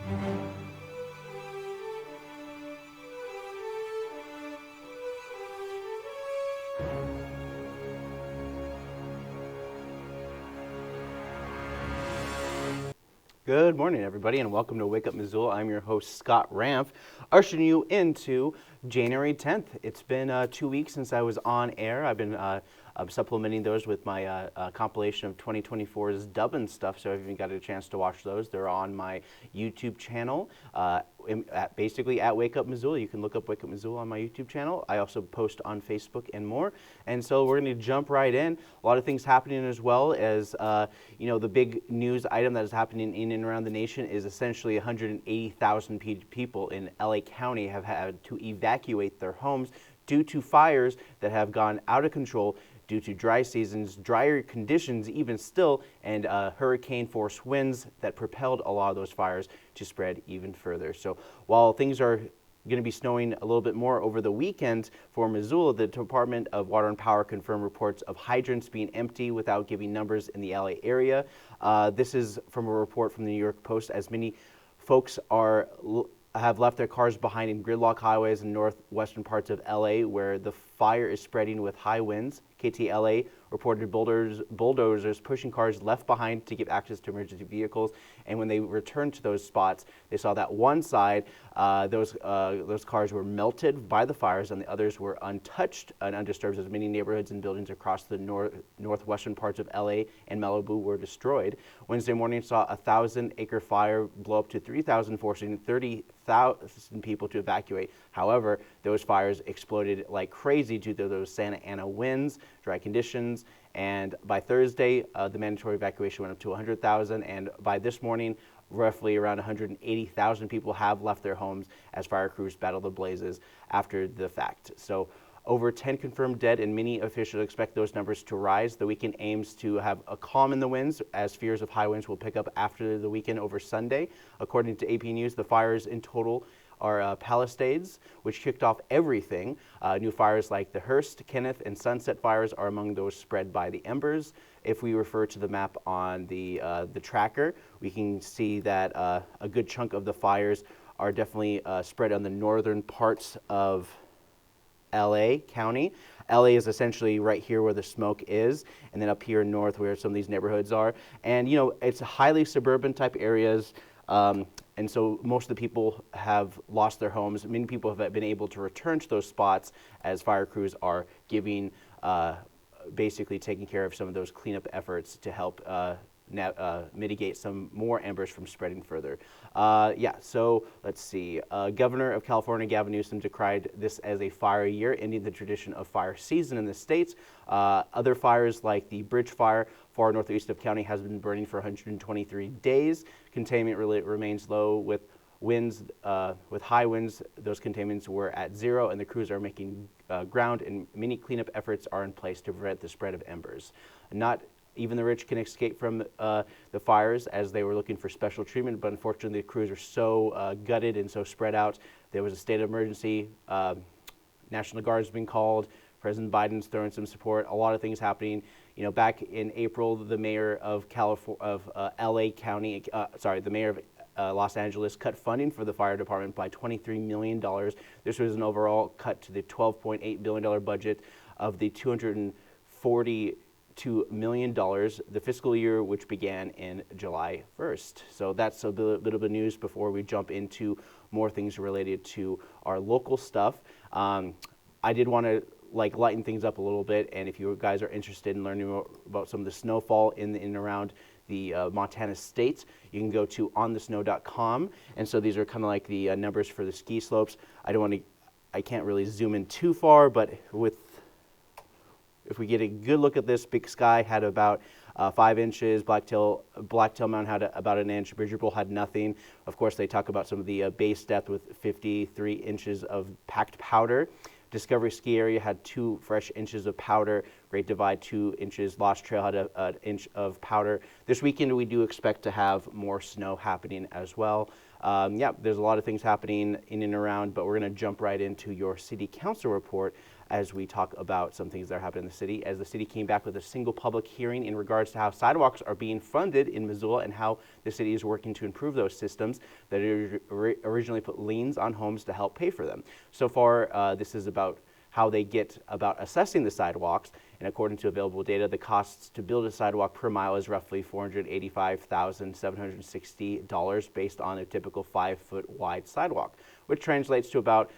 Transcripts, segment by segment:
Good morning, everybody, and welcome to Wake Up Missoula. I'm your host, Scott Ramp, ushering you into January 10th. It's been 2 weeks since I was on air. I've been supplementing those with my compilation of 2024's dubbin stuff, so if you got a chance to watch those, they're on my YouTube channel, basically at Wake Up Missoula. You can look up Wake Up Missoula on my YouTube channel. I also post on Facebook and more, and so we're going to jump right in. A lot of things happening, as well as, the big news item that is happening in and around the nation is essentially 180,000 people in LA County have had to evacuate their homes due to fires that have gone out of control due to dry seasons, drier conditions even still, and hurricane force winds that propelled a lot of those fires to spread even further. So while things are going to be snowing a little bit more over the weekend for Missoula, the Department of Water and Power confirmed reports of hydrants being empty without giving numbers in the LA area. This is from a report from the New York Post, as many folks have left their cars behind in gridlock highways in northwestern parts of LA, where the fire is spreading with high winds. KTLA reported bulldozers pushing cars left behind to give access to emergency vehicles, and when they returned to those spots, they saw that one side, those cars were melted by the fires, and the others were untouched and undisturbed, as many neighborhoods and buildings across the northwestern parts of LA and Malibu were destroyed. Wednesday morning saw a 1,000-acre fire blow up to 3,000, forcing 30,000 people to evacuate. However, those fires exploded like crazy due to those Santa Ana winds, dry conditions, and by Thursday, the mandatory evacuation went up to 100,000, and by this morning, roughly around 180,000 people have left their homes as fire crews battle the blazes after the fact. So over 10 confirmed dead, and many officials expect those numbers to rise. The weekend aims to have a calm in the winds, as fears of high winds will pick up after the weekend over Sunday. According to AP News, the fires in total are Palisades, which kicked off everything. New fires like the Hearst, Kenneth, and Sunset fires are among those spread by the embers. If we refer to the map on the tracker, we can see that a good chunk of the fires are definitely spread on the northern parts of LA County. LA is essentially right here where the smoke is, and then up here north where some of these neighborhoods are. And it's highly suburban type areas. And so most of the people have lost their homes. Many people have been able to return to those spots as fire crews are basically taking care of some of those cleanup efforts to help mitigate some more embers from spreading further. So let's see. Governor of California, Gavin Newsom, decried this as a fire year, ending the tradition of fire season in the states. Other fires like the Bridge Fire far northeast of county has been burning for 123 days. Containment remains low with winds, with high winds. Those containments were at 0, and the crews are making ground, and many cleanup efforts are in place to prevent the spread of embers. Not even the rich can escape from the fires, as they were looking for special treatment, but unfortunately the crews are so gutted and so spread out. There was a state of emergency. National Guard has been called. President Biden's throwing some support. A lot of things happening. Back in April, the mayor of LA County, the mayor of Los Angeles cut funding for the fire department by $23 million. This was an overall cut to the $12.8 billion budget of the $242 million, the fiscal year which began in July 1st. So that's a little bit of news before we jump into more things related to our local stuff. I did want to lighten things up a little bit, and if you guys are interested in learning more about some of the snowfall in and around the Montana state, you can go to onthesnow.com, and so these are kind of like the numbers for the ski slopes. I can't really zoom in too far, but if we get a good look at this, Big Sky had about 5 inches, Blacktail Mountain had about an inch, Bridger Bowl had nothing. Of course, they talk about some of the base depth with 53 inches of packed powder. Discovery Ski Area had 2 fresh inches of powder. Great Divide, 2 inches. Lost Trail had an inch of powder. This weekend, we do expect to have more snow happening as well. There's a lot of things happening in and around, but we're going to jump right into your city council report as we talk about some things that are happening in the city, as the city came back with a single public hearing in regards to how sidewalks are being funded in Missoula and how the city is working to improve those systems that originally put liens on homes to help pay for them. So far, this is about how they get about assessing the sidewalks, and according to available data, the costs to build a sidewalk per mile is roughly $485,760 based on a typical 5-foot wide sidewalk, which translates to about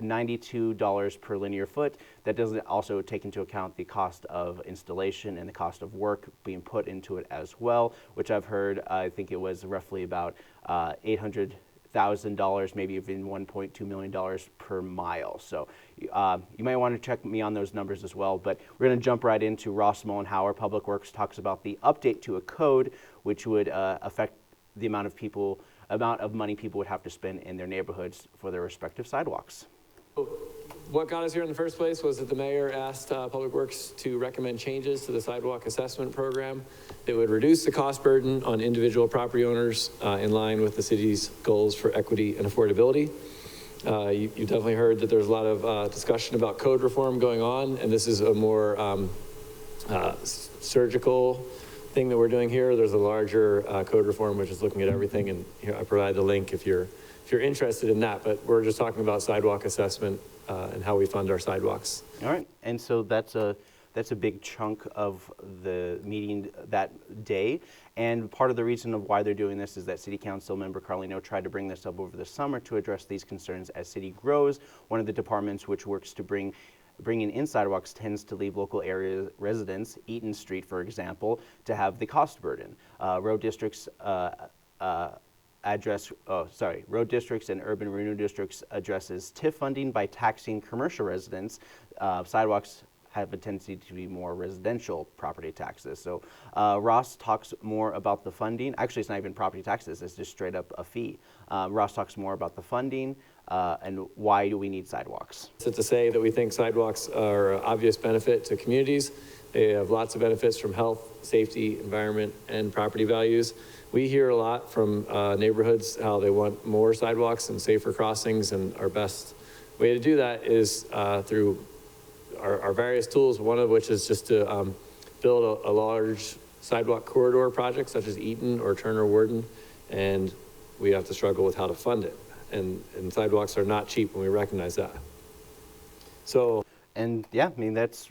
$92 per linear foot. That doesn't also take into account the cost of installation and the cost of work being put into it as well, which I've heard, I think it was roughly about $800,000, maybe even $1.2 million per mile. So you might want to check me on those numbers as well. But we're going to jump right into Ross Mullenhour. Public Works talks about the update to a code which would affect the amount of money people would have to spend in their neighborhoods for their respective sidewalks. What got us here in the first place was that the mayor asked Public Works to recommend changes to the sidewalk assessment program that would reduce the cost burden on individual property owners in line with the city's goals for equity and affordability. You definitely heard that there's a lot of discussion about code reform going on, and this is a more surgical thing that we're doing here. There's a larger code reform which is looking at everything, and here I provide the link if you're interested in that, but we're just talking about sidewalk assessment and how we fund our sidewalks. All right, and so that's a big chunk of the meeting that day, and part of the reason of why they're doing this is that City Council member Carlino tried to bring this up over the summer to address these concerns as city grows. One of the departments which works to bringing in sidewalks tends to leave local area residents, Eaton Street for example, to have the cost burden. Road districts road districts and urban renewal districts addresses TIF funding by taxing commercial residents. Sidewalks have a tendency to be more residential property taxes. So Ross talks more about the funding. Actually, it's not even property taxes, it's just straight up a fee. Ross talks more about the funding and why do we need sidewalks. So to say that we think sidewalks are an obvious benefit to communities. They have lots of benefits from health, safety, environment, and property values. We hear a lot from neighborhoods how they want more sidewalks and safer crossings, and our best way to do that is through our various tools, one of which is just to build a large sidewalk corridor project such as Eaton or Turner Worden, and we have to struggle with how to fund it. And sidewalks are not cheap, and we recognize that. So, and yeah, I mean, that's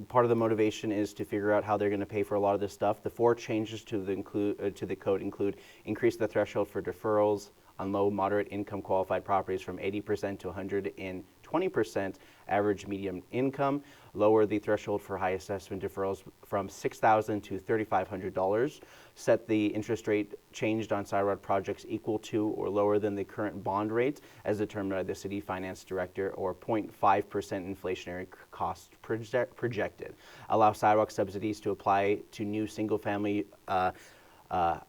part of the motivation is to figure out how they're going to pay for a lot of this stuff. The 4 changes to the code include increase the threshold for deferrals on low moderate income qualified properties from 80% to 120% average median income, lower the threshold for high assessment deferrals from $6,000 to $3,500, set the interest rate changed on sidewalk projects equal to or lower than the current bond rate as determined by the city finance director, or 0.5% inflationary cost projected. Allow sidewalk subsidies to apply to new single family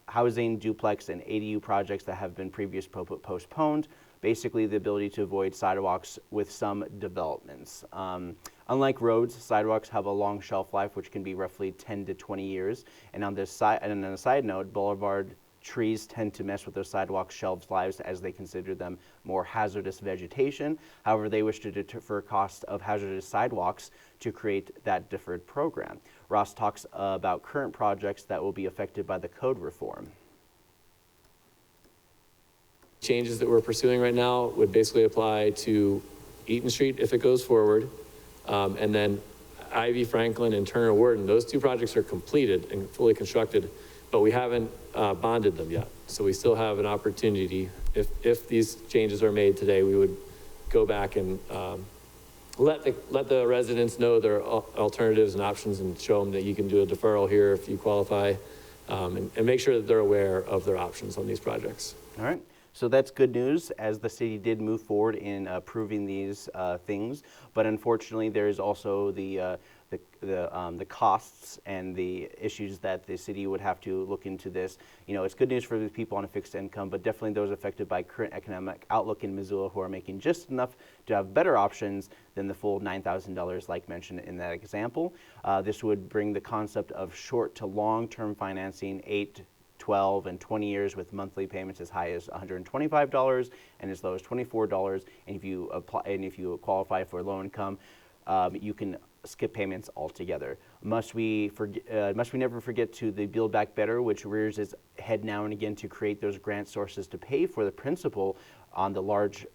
housing, duplex, and ADU projects that have been previously postponed. Basically, the ability to avoid sidewalks with some developments. Unlike roads, sidewalks have a long shelf life, which can be roughly 10 to 20 years. And on a side note, boulevard trees tend to mess with those sidewalk shelves lives as they consider them more hazardous vegetation. However, they wish to defer cost of hazardous sidewalks to create that deferred program. Ross talks about current projects that will be affected by the code reform. Changes that we're pursuing right now would basically apply to Eaton Street if it goes forward, and then Ivy, Franklin, and Turner Worden. Those 2 projects are completed and fully constructed, but we haven't bonded them yet. So we still have an opportunity. If these changes are made today, we would go back and let the residents know their alternatives and options, and show them that you can do a deferral here if you qualify, and make sure that they're aware of their options on these projects. All right. So that's good news, as the city did move forward in approving these things, but unfortunately there is also the costs and the issues that the city would have to look into this. You know, it's good news for the people on a fixed income, but definitely those affected by current economic outlook in Missoula who are making just enough to have better options than the full $9,000 like mentioned in that example. This would bring the concept of short to long-term financing, 8 12 and 20 years with monthly payments as high as $125 and as low as $24. And if you apply, and if you qualify for low income, you can skip payments altogether. Must we never forget to the Build Back Better, which rears its head now and again to create those grant sources to pay for the principal on the large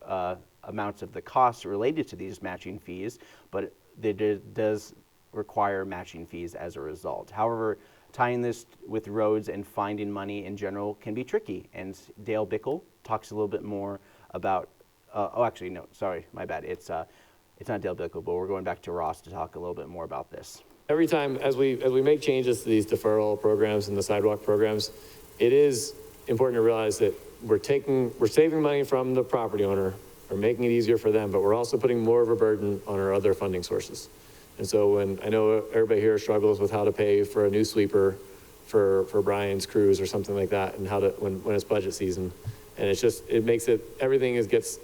amounts of the costs related to these matching fees, but it does require matching fees as a result. However, tying this with roads and finding money in general can be tricky, and Dale Bickle talks a little bit more about, oh actually no, sorry, my bad, it's not Dale Bickle, but we're going back to Ross to talk a little bit more about this. Every time, as we make changes to these deferral programs and the sidewalk programs, it is important to realize that we're saving money from the property owner, we're making it easier for them, but we're also putting more of a burden on our other funding sources. And so when I know everybody here struggles with how to pay for a new sweeper for Brian's crews or something like that, and how to when it's budget season, and it makes it everything gets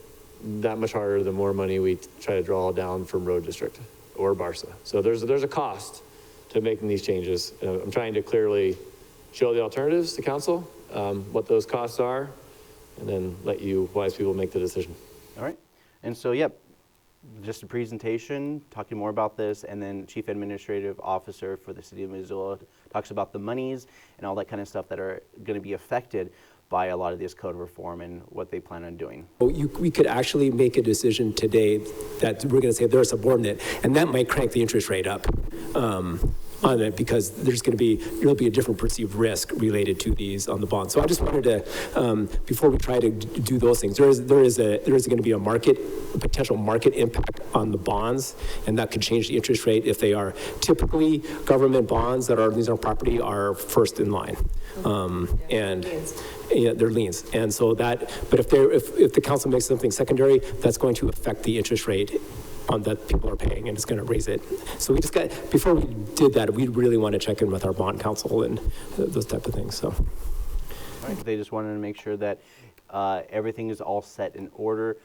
that much harder the more money we try to draw down from road district or Barca. So there's a cost to making these changes. I'm trying to clearly show the alternatives to council, what those costs are, and then let you wise people make the decision. All right, and so yep, just a presentation talking more about this, and then Chief Administrative Officer for the City of Missoula talks about the monies and all that kind of stuff that are going to be affected by a lot of this code reform and what they plan on doing. We could actually make a decision today that we're going to say they're a subordinate, and that might crank the interest rate up on it, because there'll be a different perceived risk related to these on the bond. So I just wanted to, before we try to do those things, there is going to be a potential market impact on the bonds, and that could change the interest rate if they are typically government bonds that are liens on property are first in line, and. Yeah, they're liens, and so but if the council makes something secondary, that's going to affect the interest rate on that people are paying, and it's going to raise it. So before we did that, we really want to check in with our bond counsel and those type of things. So, right. They just wanted to make sure that everything is all set in order.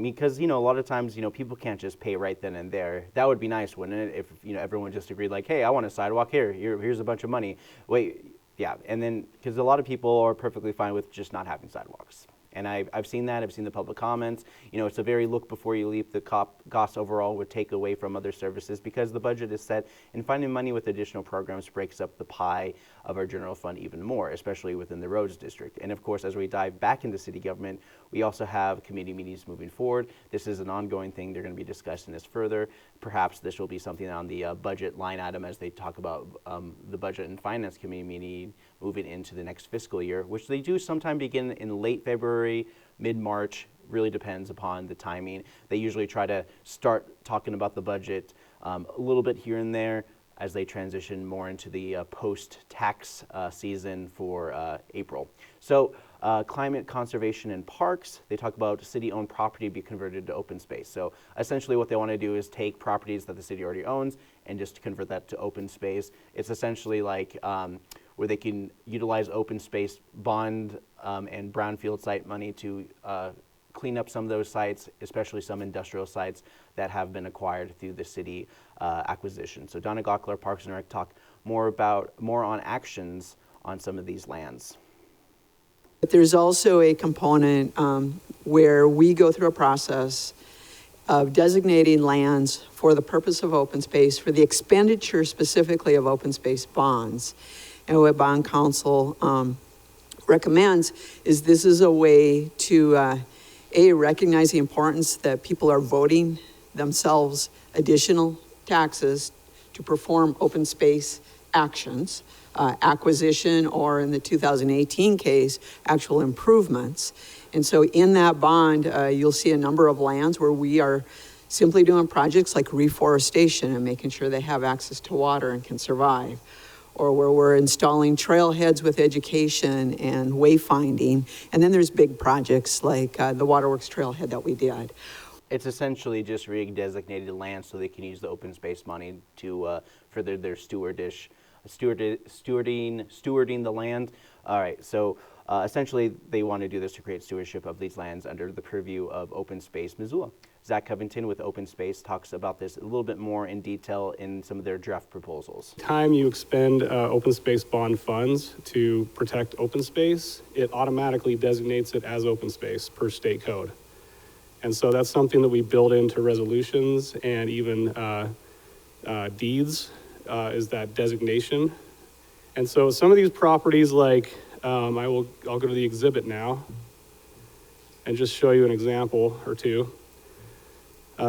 Because a lot of times people can't just pay right then and there. That would be nice, wouldn't it? If everyone just agreed, like, hey, I want a sidewalk here's a bunch of money. Wait. Yeah, and then, because a lot of people are perfectly fine with just not having sidewalks. And I've seen that, I've seen the public comments. It's a very look before you leap. The cost overall would take away from other services because the budget is set, and finding money with additional programs breaks up the pie of our general fund even more, especially within the roads district. And of course, as we dive back into city government, we also have committee meetings moving forward. This is an ongoing thing. They're going to be discussing this further. Perhaps this will be something on the budget line item as they talk about the budget and finance committee meeting moving into the next fiscal year, which they do sometime begin in late February, mid-March, really depends upon the timing. They usually try to start talking about the budget a little bit here and there as they transition more into the post-tax season for April. So climate conservation and parks, they talk about city-owned property be converted to open space. So essentially what they want to do is take properties that the city already owns and just convert that to open space. It's essentially like where they can utilize open space bond and brownfield site money to clean up some of those sites, especially some industrial sites that have been acquired through the city acquisition. So Donna Gockler, Parks and Rec, talk more on actions on some of these lands. But there's also a component where we go through a process of designating lands for the purpose of open space, for the expenditure specifically of open space bonds. And what bond council recommends is this is a way to recognize the importance that people are voting themselves additional taxes to perform open space actions, acquisition, or in the 2018 case, actual improvements. And so in that bond, you'll see a number of lands where we are simply doing projects like reforestation and making sure they have access to water and can survive, or where we're installing trailheads with education and wayfinding. And then there's big projects like the Waterworks trailhead that we did. It's essentially just re-designated land so they can use the open space money to further their stewarding the land. All right, so essentially they want to do this to create stewardship of these lands under the purview of Open Space Missoula. Zach Covington with Open Space talks about this a little bit more in detail in some of their draft proposals. Time you expend open space bond funds to protect open space, it automatically designates it as open space per state code. And so that's something that we build into resolutions and even deeds is that designation. And so some of these properties, like I'll go to the exhibit now and just show you an example or two.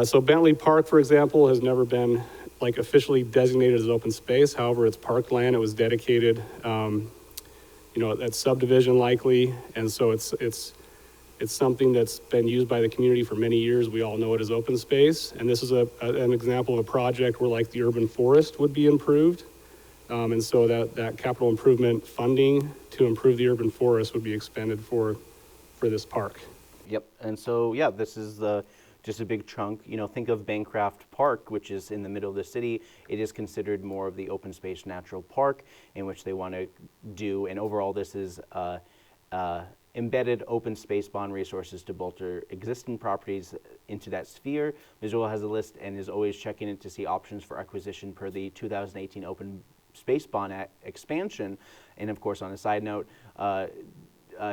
So Bentley Park, for example, has never been like officially designated as open space. However, it's parkland. It was dedicated, at subdivision likely, and so it's something that's been used by the community for many years. We all know it as open space, and this is an example of a project where like the urban forest would be improved, and so that capital improvement funding to improve the urban forest would be expended for this park. Yep, and so yeah, this is just a big chunk. Think of Bancroft Park, which is in the middle of the city. It is considered more of the open space natural park in which they want to do, and overall this is embedded open space bond resources to bolster existing properties into that sphere. Missoula has a list and is always checking it to see options for acquisition per the 2018 open space bond expansion. And of course, on a side note,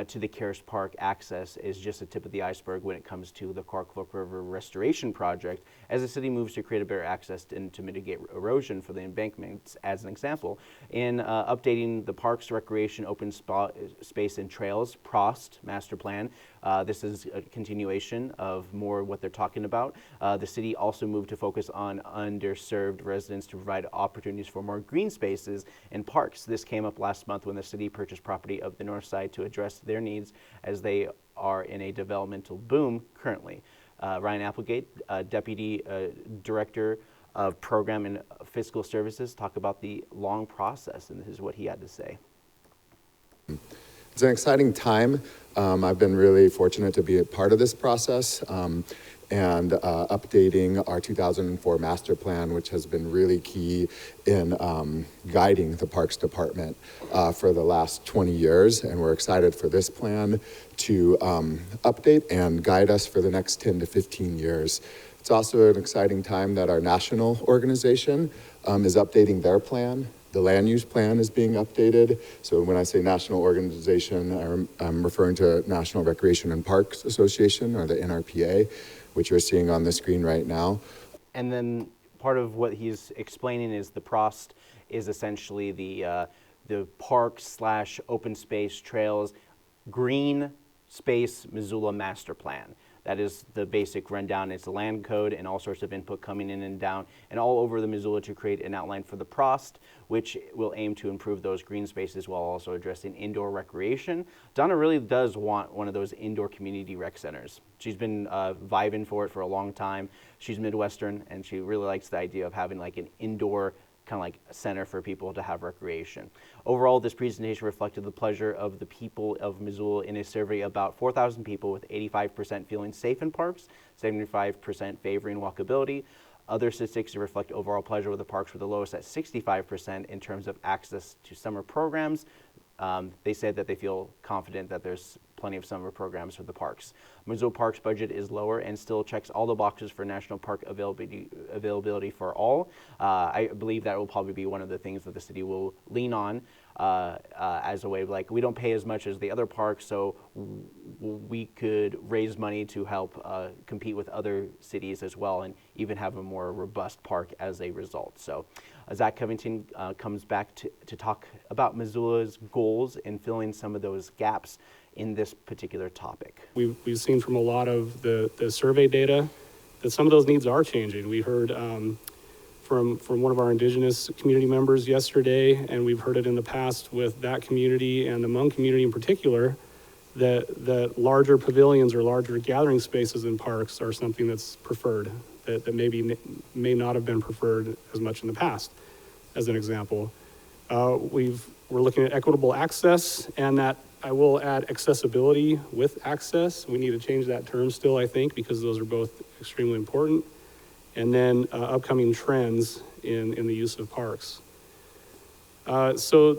to the Karis Park access is just the tip of the iceberg when it comes to the Clark Fork River Restoration Project, as the city moves to create a better access and to mitigate erosion for the embankments, as an example. In updating the Parks, Recreation, Open Space and Trails, PROST master plan, this is a continuation of more what they're talking about. The city also moved to focus on underserved residents to provide opportunities for more green spaces and parks. This came up last month when the city purchased property of the north side to address their needs as they are in a developmental boom currently. Ryan Applegate, Deputy Director of Program and Fiscal Services, talk about the long process, and this is what he had to say. It's an exciting time. I've been really fortunate to be a part of this process and updating our 2004 master plan, which has been really key in guiding the Parks Department for the last 20 years. And we're excited for this plan to update and guide us for the next 10 to 15 years. It's also an exciting time that our national organization is updating their plan. The land use plan is being updated. So when I say national organization, I'm referring to National Recreation and Parks Association, or the NRPA, which you're seeing on the screen right now. And then part of what he's explaining is the PROST is essentially the parks / open space trails green space Missoula master plan. That is the basic rundown. It's a land code and all sorts of input coming in and down and all over the Missoula to create an outline for the PROST, which will aim to improve those green spaces while also addressing indoor recreation. Donna really does want one of those indoor community rec centers. She's been vibing for it for a long time. She's Midwestern, and she really likes the idea of having like an indoor kind of like a center for people to have recreation. Overall, this presentation reflected the pleasure of the people of Missoula in a survey about 4,000 people, with 85% feeling safe in parks, 75% favoring walkability. Other statistics reflect overall pleasure with the parks, with the lowest at 65% in terms of access to summer programs. They said that they feel confident that there's plenty of summer programs for the parks. Missoula Parks budget is lower and still checks all the boxes for national park availability for all. I believe that will probably be one of the things that the city will lean on as a way of like, we don't pay as much as the other parks, so we could raise money to help compete with other cities as well and even have a more robust park as a result. So Zach Covington comes back to talk about Missoula's goals in filling some of those gaps in this particular topic. We've seen from a lot of the survey data that some of those needs are changing. We heard from one of our indigenous community members yesterday, and we've heard it in the past with that community and the Hmong community in particular, that larger pavilions or larger gathering spaces in parks are something that's preferred, that maybe may not have been preferred as much in the past, as an example. We're looking at equitable access, and that I will add accessibility with access. We need to change that term still, I think, because those are both extremely important. And then upcoming trends in the use of parks. So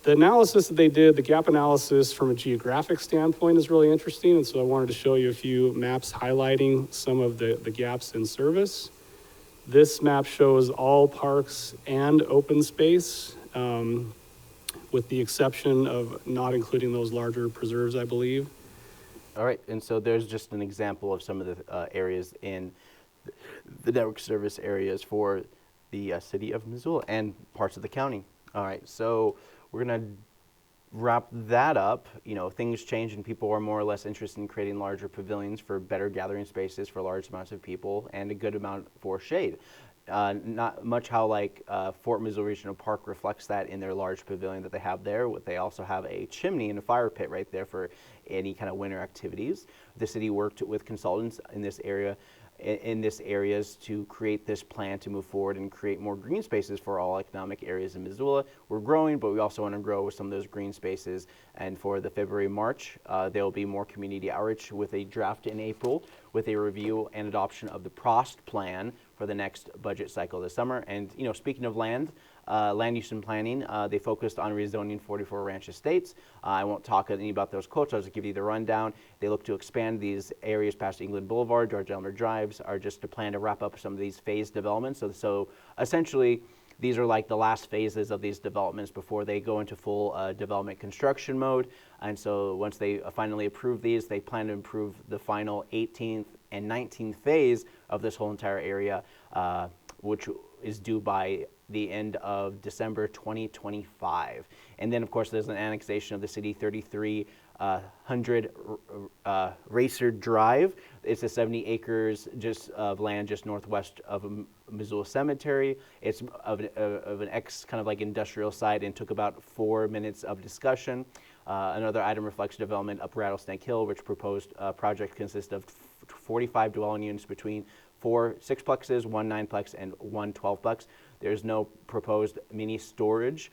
The analysis that they did, the gap analysis from a geographic standpoint is really interesting. And so I wanted to show you a few maps highlighting some of the gaps in service. This map shows all parks and open space, with the exception of not including those larger preserves, I believe. All right, and so there's just an example of some of the areas in the network service areas for the city of Missoula and parts of the county. All right, so we're gonna wrap that up. You know, things change and people are more or less interested in creating larger pavilions for better gathering spaces for large amounts of people and a good amount for shade. Not much how like Fort Missoula Regional Park reflects that in their large pavilion that they have there. They also have a chimney and a fire pit right there for any kind of winter activities. The city worked with consultants in this area areas to create this plan to move forward and create more green spaces for all economic areas in Missoula. We're growing, but we also want to grow with some of those green spaces. And for the February, March, there will be more community outreach with a draft in April with a review and adoption of the PROST plan for the next budget cycle this summer. And, you know, speaking of land use and planning, they focused on rezoning 44 ranch estates. I won't talk any about those quotes, I'll just give you the rundown. They look to expand these areas past England Boulevard, George Elmer Drives, are just to plan to wrap up some of these phased developments. So essentially, these are like the last phases of these developments before they go into full development construction mode. And so once they finally approve these, they plan to improve the final 18th and 19th phase of this whole entire area, which is due by the end of December 2025. And then, of course, there's an annexation of the city 3300 Racer Drive. It's a 70 acres of land just northwest of Missoula Cemetery. It's of an kind of like industrial site and took about 4 minutes of discussion. Another item reflects development up Rattlesnake Hill, which proposed project consists of 45 dwelling units between 4 6-plexes, 1 9-plex, and 1 12-plex. There's no proposed mini storage.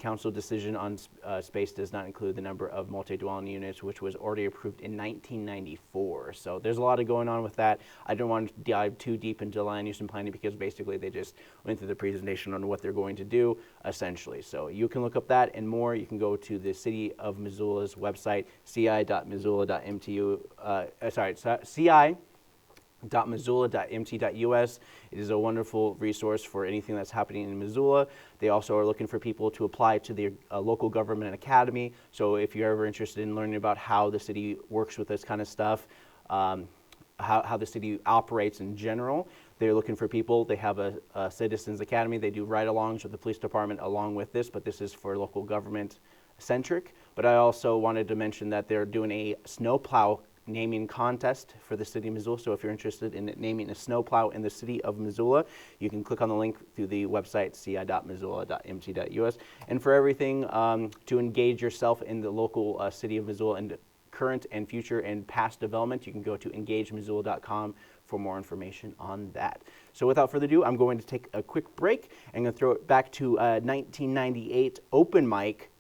Council decision on space does not include the number of multi-dwelling units, which was already approved in 1994. So there's a lot of going on with that. I don't want to dive too deep into land use and planning because basically they just went through the presentation on what they're going to do, essentially. So you can look up that and more. You can go to the City of Missoula's website, ci.missoula.mt.us. It is a wonderful resource for anything that's happening in Missoula. They also are looking for people to apply to the local government academy. So if you're ever interested in learning about how the city works with this kind of stuff, how the city operates in general, they're looking for people. They have a citizens academy. They do ride-alongs with the police department along with this, but this is for local government centric. But I also wanted to mention that they're doing a snowplow naming contest for the city of Missoula. So if you're interested in naming a snowplow in the city of Missoula, you can click on the link through the website ci.missoula.mt.us. And for everything to engage yourself in the local city of Missoula and current and future and past development, you can go to engagemissoula.com for more information on that. So without further ado, I'm going to take a quick break. I'm going to throw it back to 1998 open mic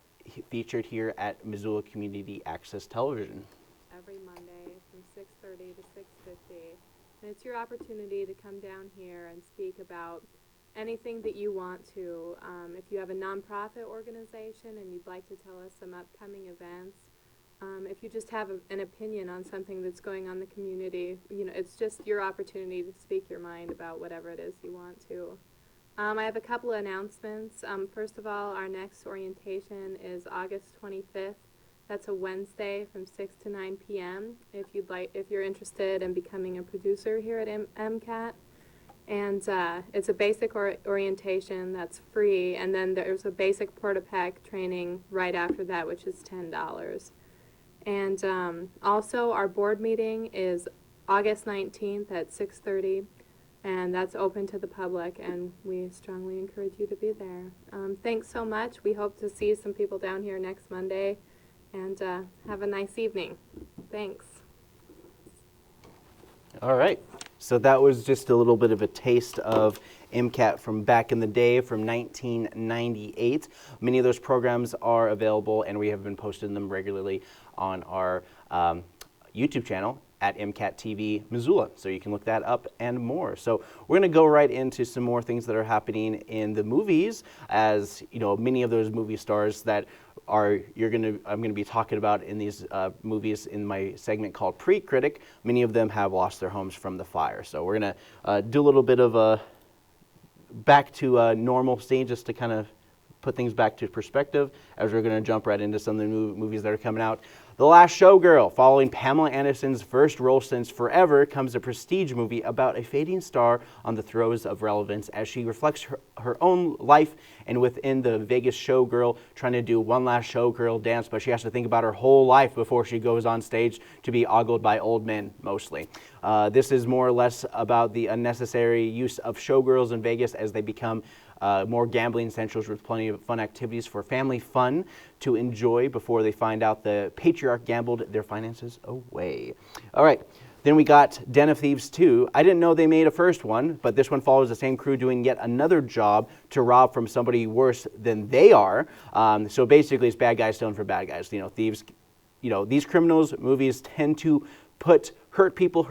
featured here at Missoula Community Access Television. Every Monday from 6:30 to 6:50, and it's your opportunity to come down here and speak about anything that you want to. If you have a nonprofit organization and you'd like to tell us some upcoming events, if you just have an opinion on something that's going on in the community, you know, it's just your opportunity to speak your mind about whatever it is you want to. I have a couple of announcements. First of all, our next orientation is August 25th. That's a Wednesday from 6 to 9 p.m. if you're interested in becoming a producer here at MCAT. And it's a basic orientation that's free, and then there's a basic Porta-Pack training right after that, which is $10. And also our board meeting is August 19th at 6:30, and that's open to the public, and we strongly encourage you to be there. Thanks so much. We hope to see some people down here next Monday. And have a nice evening. Thanks. All right. So that was just a little bit of a taste of MCAT from back in the day, from 1998. Many of those programs are available, and we have been posting them regularly on our YouTube channel, at MCAT TV Missoula. So you can look that up and more. So we're going to go right into some more things that are happening in the movies, as you know, many of those movie stars that I'm going to be talking about in these movies in my segment called Pre-Critic. Many of them have lost their homes from the fire. So we're going to do a little bit of a back to normal stage, just to kind of put things back to perspective, as we're going to jump right into some of the movies that are coming out. The Last Showgirl, following Pamela Anderson's first role since Forever, comes a prestige movie about a fading star on the throes of relevance as she reflects her own life and within the Vegas showgirl, trying to do one last showgirl dance, but she has to think about her whole life before she goes on stage to be ogled by old men, mostly. This is more or less about the unnecessary use of showgirls in Vegas as they become more gambling centrals with plenty of fun activities for family fun to enjoy before they find out the patriarch gambled their finances away. All right, then we got Den of Thieves 2. I didn't know they made a first one, but this one follows the same crew doing yet another job to rob from somebody worse than they are. So basically it's bad guys stealing for bad guys. You know, thieves, you know, these criminals movies tend to put hurt people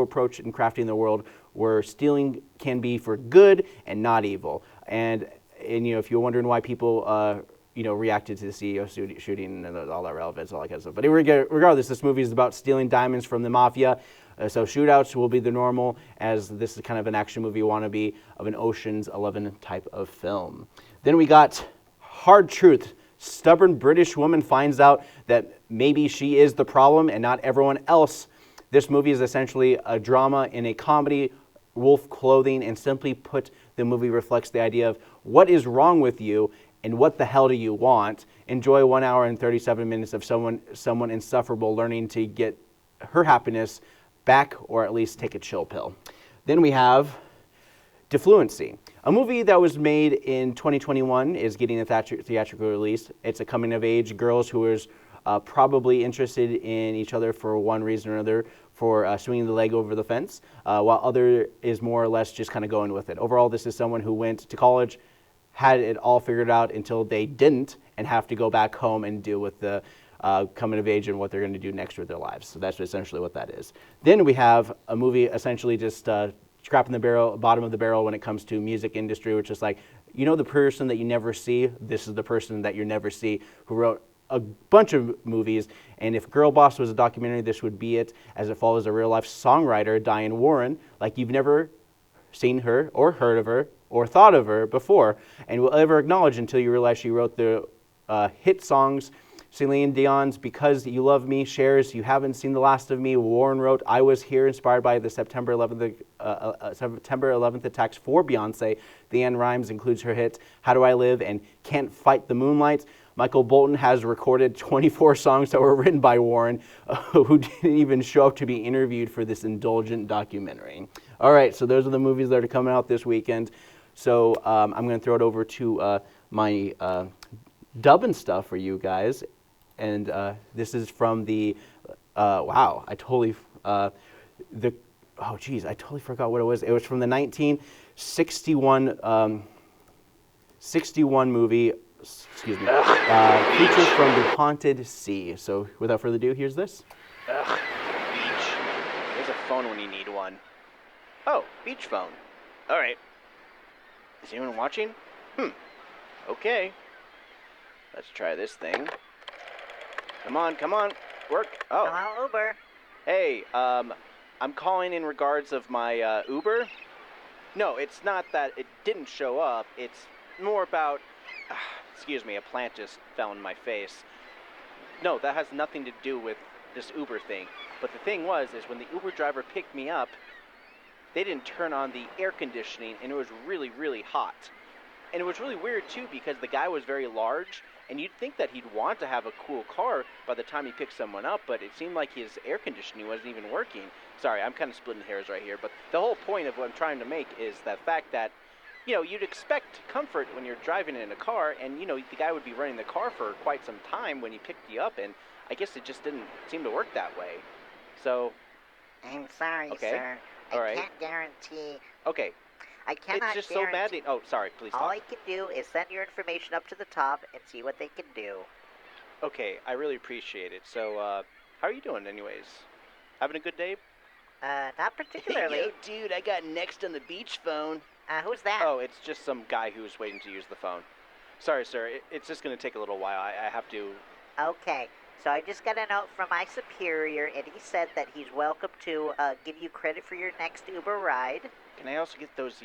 approach in crafting the world where stealing can be for good and not evil. And you know, if you're wondering why people you know, reacted to the CEO shooting and all that relevance, all that kind of stuff. But regardless, this movie is about stealing diamonds from the mafia. So shootouts will be the normal, as this is kind of an action movie wannabe of an Ocean's 11 type of film. Then we got Hard Truth. Stubborn British woman finds out that maybe she is the problem and not everyone else. This movie is essentially a drama in a comedy, wolf clothing, and simply put, the movie reflects the idea of what is wrong with you and what the hell do you want. Enjoy 1 hour and 37 minutes of someone insufferable learning to get her happiness back, or at least take a chill pill. Then we have Defluency. A movie that was made in 2021 is getting a theatrical release. It's a coming-of-age girls who is probably interested in each other for one reason or another, for swinging the leg over the fence, while other is more or less just kind of going with it. Overall, this is someone who went to college, had it all figured out until they didn't, and have to go back home and deal with the coming of age and what they're going to do next with their lives. So that's essentially what that is. Then we have a movie essentially just scrapping the barrel, bottom of the barrel when it comes to music industry, which is like, you know, the person that you never see, this is the person that you never see, who wrote a bunch of movies. And if Girl Boss was a documentary, this would be it, as it follows a real-life songwriter, Diane Warren, like you've never seen her or heard of her or thought of her before, and will ever acknowledge until you realize she wrote the hit songs. Celine Dion's Because You Love Me, Cher's You Haven't Seen the Last of Me. Warren wrote I Was Here, inspired by the September 11th attacks for Beyonce. Leanne Rimes includes her hits How Do I Live and Can't Fight the Moonlight. Michael Bolton has recorded 24 songs that were written by Warren, who didn't even show up to be interviewed for this indulgent documentary. All right, so those are the movies that are coming out this weekend. So I'm going to throw it over to my dubbin stuff for you guys. And this is from the, wow, I totally forgot what it was. It was from the 1961 61 movie, excuse me, Creatures from the Haunted Sea. So without further ado, here's this. Ugh, beach. There's a phone when you need one. Oh, beach phone. All right. Is anyone watching? Okay. Let's try this thing. Come on, work. Oh. Hello, Uber. Hey, I'm calling in regards of my Uber. No, it's not that it didn't show up. It's more about, excuse me, a plant just fell in my face. No, that has nothing to do with this Uber thing. But the thing is when the Uber driver picked me up, they didn't turn on the air conditioning, and it was really, really hot. And it was really weird, too, because the guy was very large, and you'd think that he'd want to have a cool car by the time he picked someone up, but it seemed like his air conditioning wasn't even working. Sorry, I'm kind of splitting hairs right here, but the whole point of what I'm trying to make is the fact that, you know, you'd expect comfort when you're driving in a car, and, you know, the guy would be running the car for quite some time when he picked you up, and I guess it just didn't seem to work that way. So... I'm sorry, okay. sir. All right. I can't guarantee. Okay. I cannot It's just guarantee. so badly... Oh, sorry, please stop. All I can do is send your information up to the top and see what they can do. Okay, I really appreciate it. So, how are you doing anyways? Having a good day? Not particularly. Yo, dude, I got next on the beach phone. Who's that? Oh, it's just some guy who's waiting to use the phone. Sorry, sir. It's just going to take a little while. I have to... Okay, so I just got a note from my superior, and he said that he's welcome to give you credit for your next Uber ride. Can I also get those,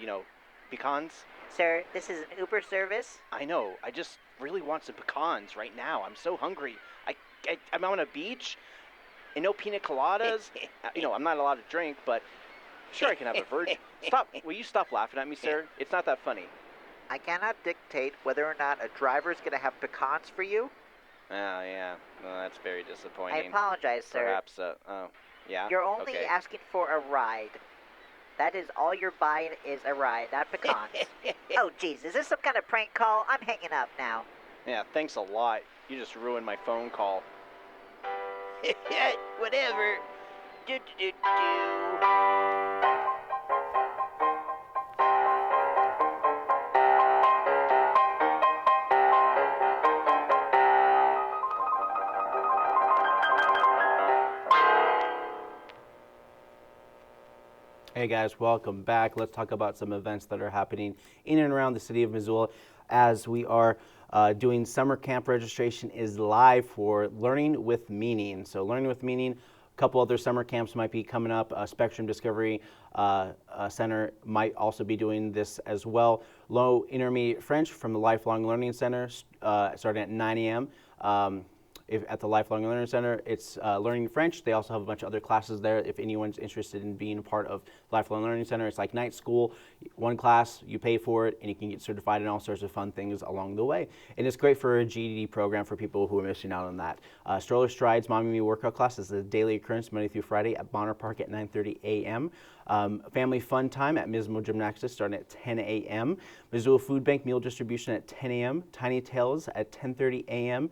pecans? Sir, this is an Uber service. I know. I just really want some pecans right now. I'm so hungry. I'm on a beach, and no pina coladas. I'm not allowed to drink, but sure I can have a virgin. Stop. Will you stop laughing at me, sir? It's not that funny. I cannot dictate whether or not a driver is going to have pecans for you. Oh, yeah. Well, that's very disappointing. I apologize, sir. Perhaps, yeah? You're only Okay. asking for a ride. That is all you're buying is a ride, not pecans. Oh, jeez, is this some kind of prank call? I'm hanging up now. Yeah, thanks a lot. You just ruined my phone call. Whatever. Do. Hey guys, welcome back. Let's talk about some events that are happening in and around the city of Missoula as we are doing summer camp. Registration is live for Learning with Meaning. So Learning with Meaning, a couple other summer camps might be coming up. Spectrum Discovery Center might also be doing this as well. Low Intermediate French from the Lifelong Learning Center starting at 9 a.m. At the Lifelong Learning Center, it's learning French. They also have a bunch of other classes there. If anyone's interested in being a part of Lifelong Learning Center, it's like night school. One class, you pay for it, and you can get certified in all sorts of fun things along the way. And it's great for a GED program for people who are missing out on that. Stroller Strides Mommy Me workout class is a daily occurrence Monday through Friday at Bonner Park at 9:30 a.m. Family Fun Time at Mismo Gymnastics starting at 10 a.m. Missoula Food Bank meal distribution at 10 a.m. Tiny Tales at 10:30 a.m.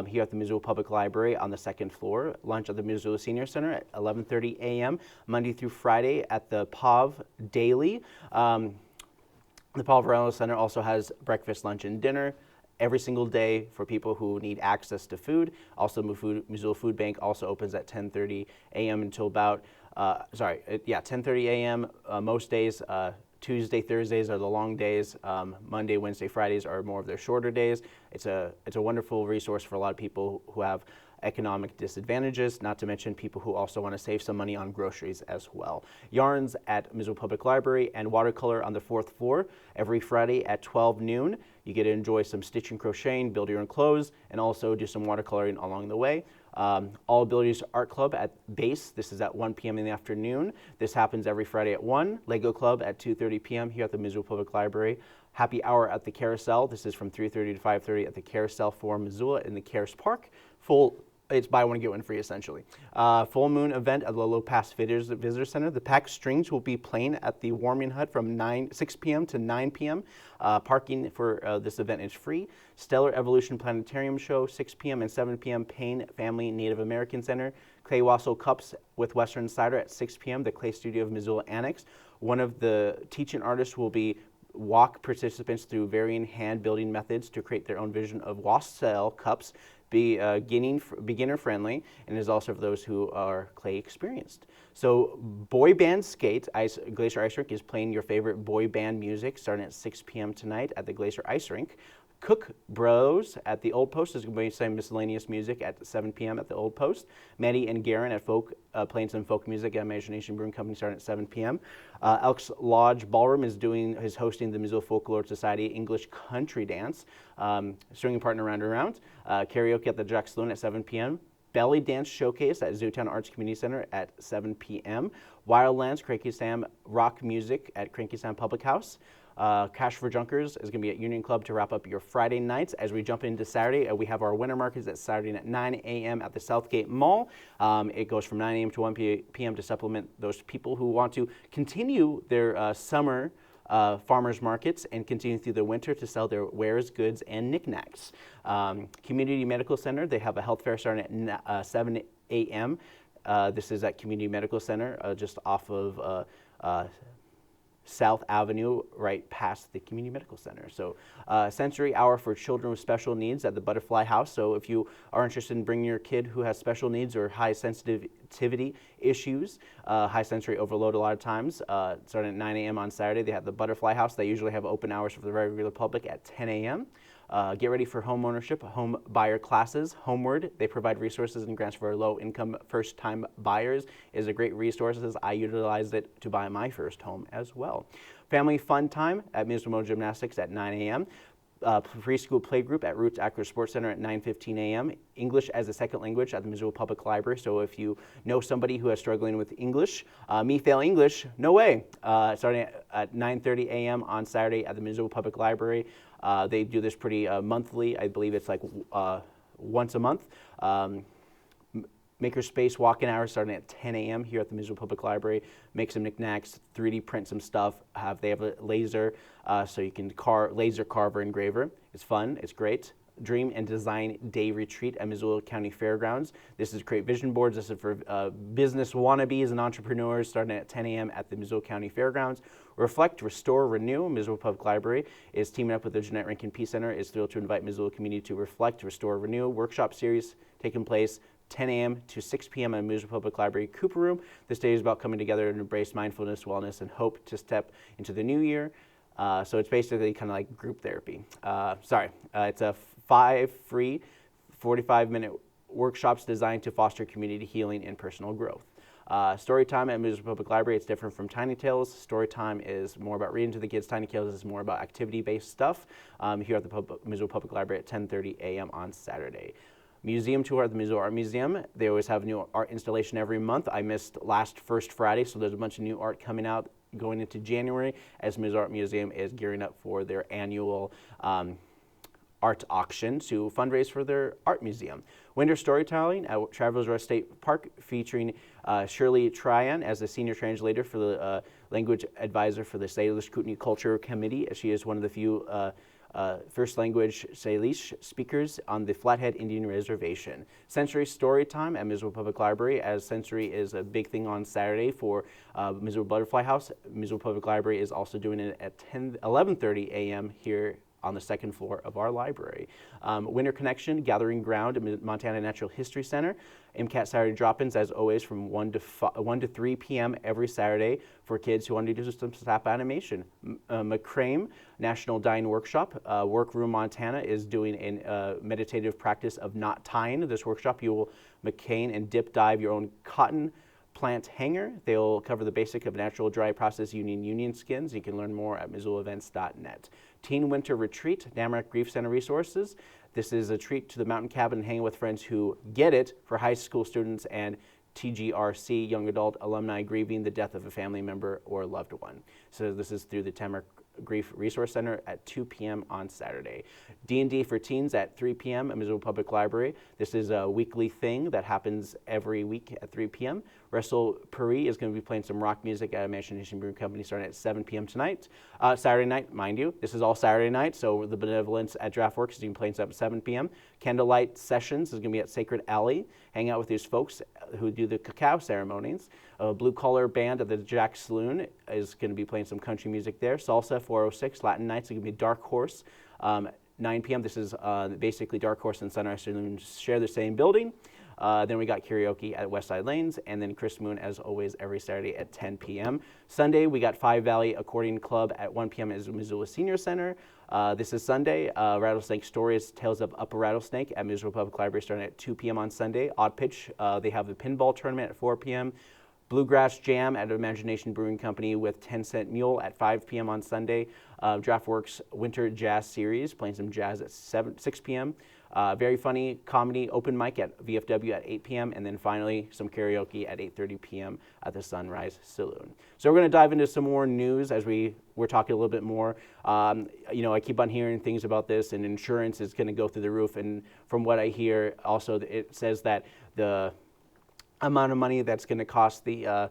Here at the Missoula Public Library on the second floor. Lunch at the Missoula Senior Center at 11:30 a.m. Monday through Friday at the POV Daily. The Paul Varela Center also has breakfast, lunch, and dinner every single day for people who need access to food. Also, Missoula Food Bank also opens at 10:30 a.m. until about 10:30 a.m. Most days. Tuesday, Thursdays are the long days. Monday, Wednesday, Fridays are more of their shorter days. It's a wonderful resource for a lot of people who have economic disadvantages, not to mention people who also want to save some money on groceries as well. Yarns at Missoula Public Library and watercolor on the fourth floor every Friday at 12 noon. You get to enjoy some stitching, crocheting, build your own clothes, and also do some watercoloring along the way. All Abilities Art Club at Base. This is at 1 p.m. in the afternoon. This happens every Friday at 1. Lego Club at 2:30 p.m. here at the Missoula Public Library. Happy Hour at the Carousel. This is from 3:30 to 5:30 at the Carousel for Missoula in the Cares Park. It's buy one, get one free, essentially. Full Moon event at the Low Pass Visitor Center. The Pack Strings will be playing at the Warming Hut from 6 p.m. to 9 p.m. Parking for this event is free. Stellar Evolution Planetarium Show, 6 p.m. and 7 p.m. Payne Family Native American Center. Clay Wassail Cups with Western Cider at 6 p.m. The Clay Studio of Missoula Annex. One of the teaching artists will be walk participants through varying hand building methods to create their own vision of wassail cups. Beginner friendly, and is also for those who are clay experienced. So Boy Band Skate, Glacier Ice Rink is playing your favorite boy band music starting at 6 p.m. tonight at the Glacier Ice Rink. Cook Bros at the Old Post is going to be playing miscellaneous music at 7 p.m. at the Old Post. Maddie and Garen at playing some folk music at Imagination Brewing Company starting at 7 p.m. Elks Lodge Ballroom is hosting the Missoula Folklore Society English Country Dance. Stringing partner Round and Round. Karaoke at the Jack Saloon at 7 p.m. Belly Dance Showcase at Zootown Arts Community Center at 7 p.m. Wildlands Cranky Sam Rock Music at Cranky Sam Public House. Cash for Junkers is going to be at Union Club to wrap up your Friday nights. As we jump into Saturday, we have our winter markets at Saturday at 9 a.m. at the Southgate Mall. It goes from 9 a.m. to 1 p.m. to supplement those people who want to continue their summer farmers markets and continue through the winter to sell their wares, goods, and knickknacks. Community Medical Center, they have a health fair starting at 7 a.m. This is at Community Medical Center, just off of South Avenue, right past the Community Medical Center. So sensory hour for children with special needs at the Butterfly House. So if you are interested in bringing your kid who has special needs or high sensitivity issues, high sensory overload a lot of times, starting at 9 a.m. on Saturday, they have the Butterfly House. They usually have open hours for the regular public at 10 a.m. Get ready for home ownership, home buyer classes. Homeward, they provide resources and grants for low-income first-time buyers. It is a great resource. I utilized it to buy my first home as well. Family fun time at Missoula Gymnastics at 9 a.m. Preschool playgroup at Roots Acro Sports Center at 9:15 a.m. English as a second language at the Missoula Public Library. So if you know somebody who is struggling with English, me fail English, no way. Starting at 9:30 a.m. on Saturday at the Missoula Public Library. They do this pretty monthly. I believe it's like once a month. Makerspace walk-in hours starting at 10 a.m. here at the Missoula Public Library. Make some knickknacks, 3D print some stuff. They have a laser, so you can laser carver engraver. It's fun. It's great. Dream and Design Day Retreat at Missoula County Fairgrounds. This is create vision boards. This is for business wannabes and entrepreneurs starting at 10 a.m. at the Missoula County Fairgrounds. Reflect, Restore, Renew. Missoula Public Library is teaming up with the Jeanette Rankin Peace Center. Is thrilled to invite Missoula community to Reflect, Restore, Renew workshop series taking place 10 a.m. to 6 p.m. at Missoula Public Library Cooper Room. This day is about coming together and embrace mindfulness, wellness, and hope to step into the new year. So it's basically kind of like group therapy. It's a 5 free 45-minute workshops designed to foster community healing and personal growth. Story time at Missoula Public Library, it's different from Tiny Tales. Story time is more about reading to the kids. Tiny Tales is more about activity-based stuff here at the Missoula Public Library at 10:30 a.m. on Saturday. Museum tour at the Missoula Art Museum. They always have a new art installation every month. I missed last First Friday, so there's a bunch of new art coming out going into January as Missoula Art Museum is gearing up for their annual art auction to fundraise for their art museum. Winter storytelling at Travelers Rest State Park featuring Shirley Tryon as the senior translator for the language advisor for the Salish Kootenai Culture Committee. She is one of the few first language Salish speakers on the Flathead Indian Reservation. Sensory story time at Missoula Public Library, as sensory is a big thing on Saturday for Missoula Butterfly House. Missoula Public Library is also doing it at 11:30 a.m. here on the second floor of our library. Winter Connection, Gathering Ground at Montana Natural History Center. MCAT Saturday drop-ins, as always, from 1 to 3 p.m. every Saturday for kids who want to do some stop animation. McCrame National Dyeing Workshop. Workroom Montana is doing a meditative practice of knot tying. This workshop, you will McCain and dip dive your own cotton plant hanger. They'll cover the basic of natural dry process union skins. You can learn more at MissoulaEvents.net. Teen Winter Retreat, Namarack Grief Center resources. This is a treat to the mountain cabin and hanging with friends who get it for high school students and TGRC, young adult alumni grieving the death of a family member or loved one. So this is through the Tamarack Grief Resource Center at 2 p.m. on Saturday. D&D for teens at 3 p.m. at Missoula Public Library. This is a weekly thing that happens every week at 3 p.m. Russell Puri is going to be playing some rock music at Imagination Brewing Company starting at 7 p.m. tonight. Saturday night, mind you, this is all Saturday night, so the Benevolence at DraftWorks is going to be playing at 7 p.m. Candlelight Sessions is going to be at Sacred Alley. Hang out with these folks who do the cacao ceremonies. A blue collar band at the Jack Saloon is going to be playing some country music there. Salsa 406, Latin Nights is going to be Dark Horse, 9 p.m. This is basically Dark Horse and Sunrise Saloon share the same building. Then we got karaoke at Westside Lanes, and then Chris Moon, as always, every Saturday at 10 p.m. Sunday, we got Five Valley Accordion Club at 1 p.m. at Missoula Senior Center. This is Sunday. Rattlesnake Stories, Tales of Upper Rattlesnake at Missoula Public Library starting at 2 p.m. on Sunday. Odd Pitch, they have the pinball tournament at 4 p.m. Bluegrass Jam at Imagination Brewing Company with 10 Cent Mule at 5 p.m. on Sunday. DraftWorks Winter Jazz Series, playing some jazz at 6 p.m. Very funny comedy open mic at VFW at 8 p.m. And then finally, some karaoke at 8:30 p.m. at the Sunrise Saloon. So we're going to dive into some more news as we're talking a little bit more. I keep on hearing things about this, and insurance is going to go through the roof. And from what I hear, also it says that the amount of money that's going to cost the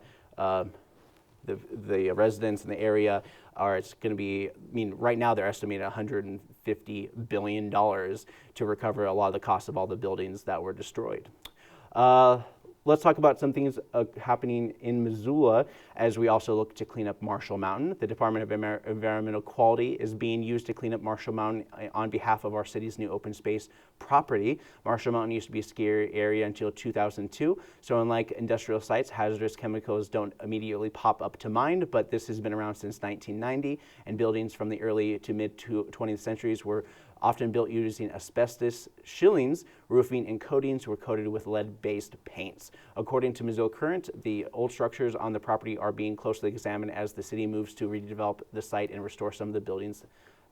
residents in the area it's going to be, right now they're estimating $150 billion to recover a lot of the cost of all the buildings that were destroyed. let's talk about some things happening in Missoula as we also look to clean up Marshall Mountain. The Department of Environmental Quality is being used to clean up Marshall Mountain on behalf of our city's new open space property. Marshall Mountain used to be a ski area until 2002, so unlike industrial sites, hazardous chemicals don't immediately pop up to mind, but this has been around since 1990, and buildings from the early to mid 20th centuries were often built using asbestos shillings. Roofing and coatings were coated with lead-based paints. According to Missoula Current, the old structures on the property are being closely examined as the city moves to redevelop the site and restore some of the buildings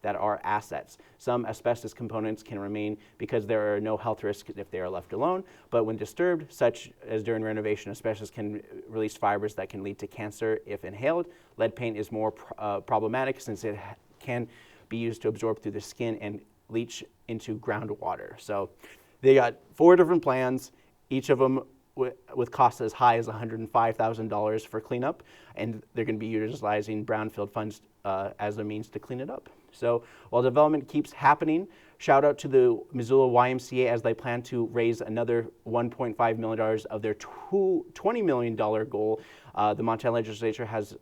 that are assets. Some asbestos components can remain because there are no health risks if they are left alone, but when disturbed, such as during renovation, asbestos can release fibers that can lead to cancer if inhaled. Lead paint is more problematic since it can be used to absorb through the skin and leach into groundwater. So they got 4 different plans, each of them with costs as high as $105,000 for cleanup, and they're going to be utilizing brownfield funds as a means to clean it up. So while development keeps happening, shout out to the Missoula YMCA as they plan to raise another $1.5 million of their $20 million goal. The Montana legislature has,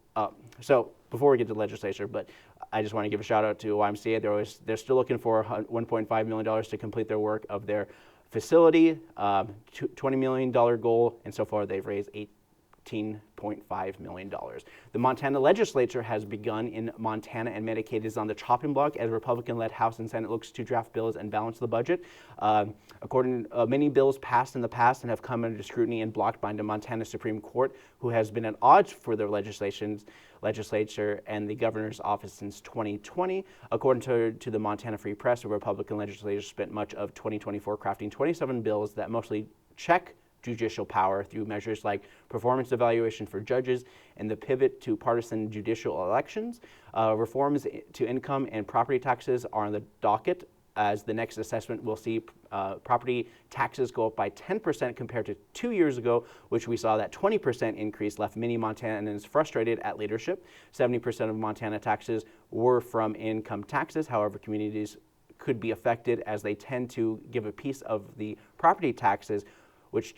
so before we get to the legislature, but I just want to give a shout out to YMCA. They're still looking for $1.5 million to complete their work of their facility, $20 million goal, and so far they've raised $18.5 million. The Montana legislature has begun in Montana, and Medicaid is on the chopping block as Republican-led House and Senate looks to draft bills and balance the budget. According to many bills passed in the past and have come under scrutiny and blocked by the Montana Supreme Court, who has been at odds for their legislature and the governor's office since 2020. According to the Montana Free Press, the Republican legislature spent much of 2024 crafting 27 bills that mostly check judicial power through measures like performance evaluation for judges and the pivot to partisan judicial elections. Reforms to income and property taxes are on the docket, as the next assessment will see property taxes go up by 10% compared to 2 years ago, which we saw that 20% increase left many Montanans frustrated at leadership. 70% of Montana taxes were from income taxes. However, communities could be affected as they tend to give a piece of the property taxes, which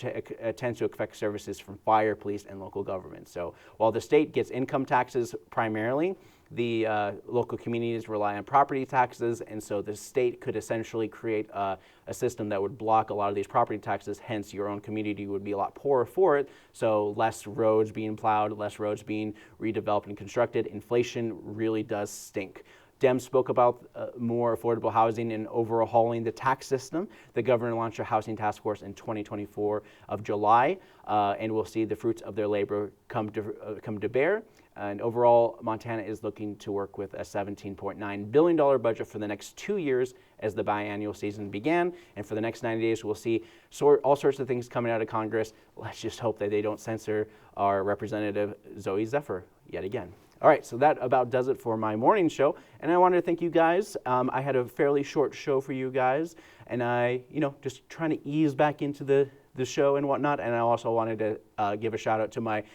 tends to affect services from fire, police, and local government. So while the state gets income taxes primarily, the local communities rely on property taxes, and so the state could essentially create a system that would block a lot of these property taxes, hence your own community would be a lot poorer for it, so less roads being plowed, less roads being redeveloped and constructed. Inflation really does stink. Dems spoke about more affordable housing and overhauling the tax system. The governor launched a housing task force in 2024 of July, and we'll see the fruits of their labor come to bear. And overall, Montana is looking to work with a $17.9 billion budget for the next 2 years as the biannual season began. And for the next 90 days, we'll see all sorts of things coming out of Congress. Let's just hope that they don't censor our Representative Zoe Zephyr yet again. All right, so that about does it for my morning show. And I wanted to thank you guys. I had a fairly short show for you guys, and I, just trying to ease back into the show and whatnot. And I also wanted to give a shout out to my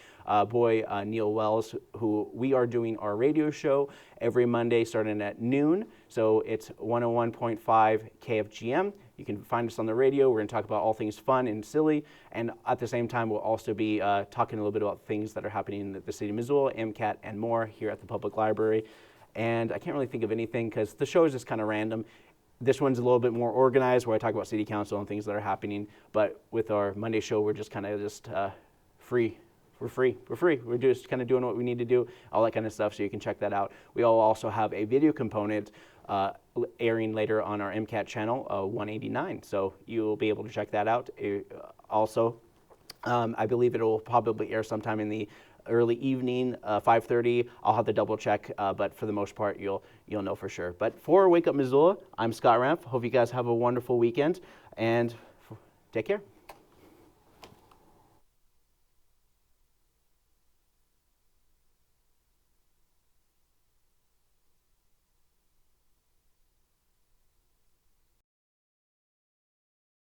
boy, Neil Wells, who we are doing our radio show every Monday starting at noon. So it's 101.5 KFGM. You can find us on the radio. We're going to talk about all things fun and silly. And at the same time, we'll also be talking a little bit about things that are happening in the city of Missoula, MCAT, and more here at the public library. And I can't really think of anything because the show is just kind of random. This one's a little bit more organized where I talk about city council and things that are happening. But with our Monday show, we're just kind of free. We're free. We're just kind of doing what we need to do, all that kind of stuff, so you can check that out. We all also have a video component airing later on our MCAT channel, 189. So you'll be able to check that out. Also, I believe it will probably air sometime in the early evening, 5:30. I'll have to double check, but for the most part, you'll know for sure. But for Wake Up Missoula, I'm Scott Ramp. Hope you guys have a wonderful weekend, and take care.